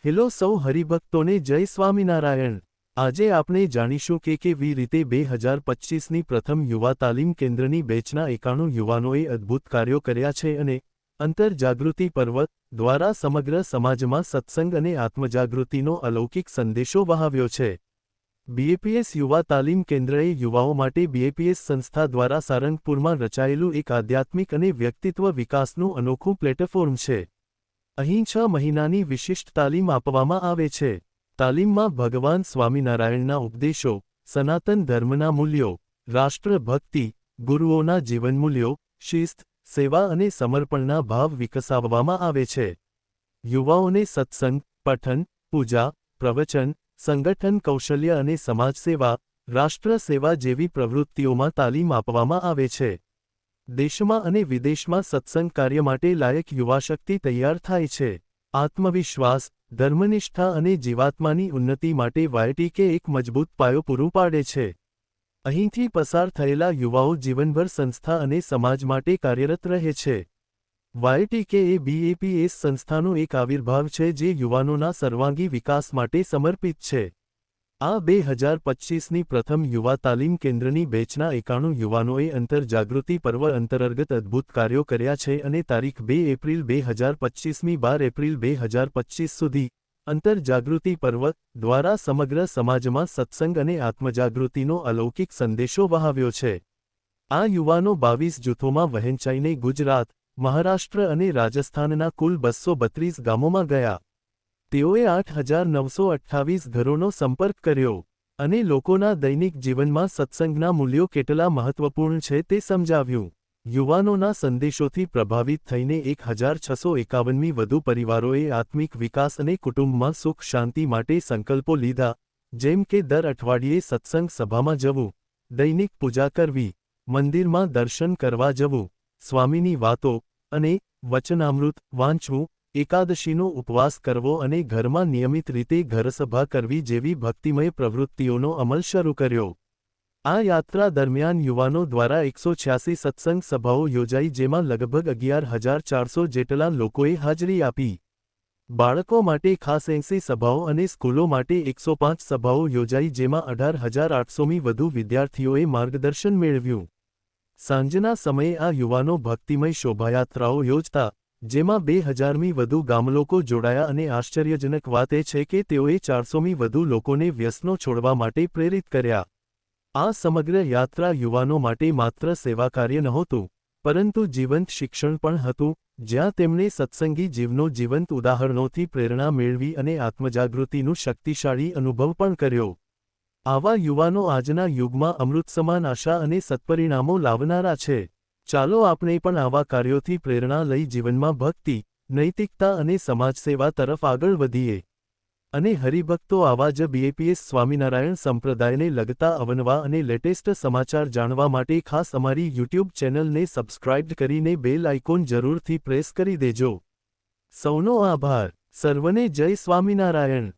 Hello સૌ હરિભક્તોને જય સ્વામિનારાયણ। આજે આપણે જાણીશું કે કેવી રીતે 2025ની પ્રથમ યુવા તાલીમ કેન્દ્રની બેચના 91 યુવાનોએ અદ્ભુત કાર્યો કર્યા છે અને અંતરજાગૃતિ પર્વ દ્વારા સમગ્ર સમાજમાં સત્સંગ અને આત્મજાગૃતિનો અલૌકિક સંદેશો વહાવ્યો છે। બીએપીએસ યુવા તાલીમ કેન્દ્રએ યુવાઓ માટે બીએપીએસ સંસ્થા દ્વારા સારંગપુરમાં રચાયેલું એક આધ્યાત્મિક અને વ્યક્તિત્વ વિકાસનું અનોખું પ્લેટફોર્મ છે। અહીં 6 મહિનાની વિશિષ્ટ તાલીમ આપવામાં આવે છે। તાલીમમાં ભગવાન સ્વામિનારાયણના ઉપદેશો, સનાતન ધર્મના મૂલ્યો, રાષ્ટ્રભક્તિ, ગુરુઓના જીવનમૂલ્યો, શિસ્ત, સેવા અને સમર્પણના ભાવ વિકસાવવામાં આવે છે। યુવાઓને સત્સંગ, પઠન, પૂજા, પ્રવચન, સંગઠન કૌશલ્ય અને સમાજસેવા, રાષ્ટ્ર સેવા જેવી પ્રવૃત્તિઓમાં તાલીમ આપવામાં આવે છે। દેશમાં અને વિદેશમાં સત્સંગ કાર્ય માટે લાયક યુવાશક્તિ તૈયાર થાય છે। આત્મવિશ્વાસ, ધર્મનિષ્ઠા અને જીવાત્માની ઉન્નતિ માટે વાયટીકે એક મજબૂત પાયો પૂરું પાડે છે। અહીંથી પસાર થયેલા યુવાઓ જીવનભર સંસ્થા અને સમાજ માટે કાર્યરત રહે છે। વાયટીકે એ બીએપીએસ સંસ્થાનો એક આવિર્ભાવ છે જે યુવાનોના સર્વાંગી વિકાસ માટે સમર્પિત છે। આ 2025ની પ્રથમ યુવા તાલીમ કેન્દ્રની બેચના 91 યુવાનોએ અંતરજાગૃતિ પર્વ અંતર્ગત અદ્ભુત કાર્યો કર્યા છે અને તારીખ 2 એપ્રિલ 2025મી 12 એપ્રિલ 2025 સુધી અંતરજાગૃતિ પર્વ દ્વારા સમગ્ર સમાજમાં સત્સંગ અને આત્મજાગૃતિનો અલૌકિક સંદેશો વહાવ્યો છે। આ યુવાનો 22 જૂથોમાં વહેંચાઈને ગુજરાત, મહારાષ્ટ્ર અને રાજસ્થાનના કુલ 232 ગામોમાં ગયા। તેઓએ 8,928 ઘરોનો સંપર્ક કર્યો અને લોકોના દૈનિક જીવનમાં સત્સંગના મૂલ્યો કેટલા મહત્વપૂર્ણ છે તે સમજાવ્યું। યુવાનોના સંદેશોથી પ્રભાવિત થઈને 1,651મી વધુ પરિવારોએ આત્મિક વિકાસ અને કુટુંબમાં સુખ શાંતિ માટે સંકલ્પો લીધા, જેમ કે દર અઠવાડિયે સત્સંગ સભામાં જવું, દૈનિક પૂજા કરવી, મંદિરમાં દર્શન કરવા જવું, સ્વામીની વાતો અને વચનામૃત વાંચવું, એકાદશીનો ઉપવાસ કરવો અને ઘરમાં નિયમિત રીતે ઘરસભા કરવી જેવી ભક્તિમય પ્રવૃત્તિઓનો અમલ શરૂ કર્યો। આ યાત્રા દરમિયાન યુવાનો દ્વારા 186 સત્સંગ સભાઓ યોજાઈ જેમાં લગભગ 11,400 જેટલા લોકોએ હાજરી આપી। બાળકો માટે ખાસ 80 સભાઓ અને સ્કૂલો માટે 105 સભાઓ યોજાઈ જેમાં 18,800મી વધુ વિદ્યાર્થીઓએ માર્ગદર્શન મેળવ્યું। સાંજના સમયે આ યુવાનો ભક્તિમય શોભાયાત્રાઓ યોજતા, જેમાં 2,000મી વધુ ગામલોકો જોડાયા અને આશ્ચર્યજનક વાત એ છે કે તેઓએ 400મી વધુ લોકોને વ્યસનો છોડવા માટે પ્રેરિત કર્યા। આ સમગ્ર યાત્રા યુવાનો માટે માત્ર સેવાકાર્ય નહોતું, પરંતુ જીવંત શિક્ષણ પણ હતું, જ્યાં તેમણે સત્સંગી જીવનો જીવંત ઉદાહરણોથી પ્રેરણા મેળવી અને આત્મજાગૃતિનું શક્તિશાળી અનુભવ પણ કર્યો। આવા યુવાનો આજના યુગમાં અમૃત સમાન આશા અને સત્પરિણામો લાવનારા છે। ચાલો આપણે પણ આવા કાર્યોથી પ્રેરણા લઈ જીવનમાં ભક્તિ, નૈતિકતા અને સમાજસેવા તરફ આગળ વધીએ। અને હરિભક્તો આવા જ બીએપીએસ સ્વામિનારાયણ સંપ્રદાયને લગતા અવનવા અને લેટેસ્ટ સમાચાર જાણવા માટે ખાસ અમારી યુટ્યુબ ચેનલને સબસ્ક્રાઇબ કરીને બેલ આઇકોન જરૂરથી પ્રેસ કરી દેજો। સૌનો આભાર। સર્વને જય સ્વામિનારાયણ।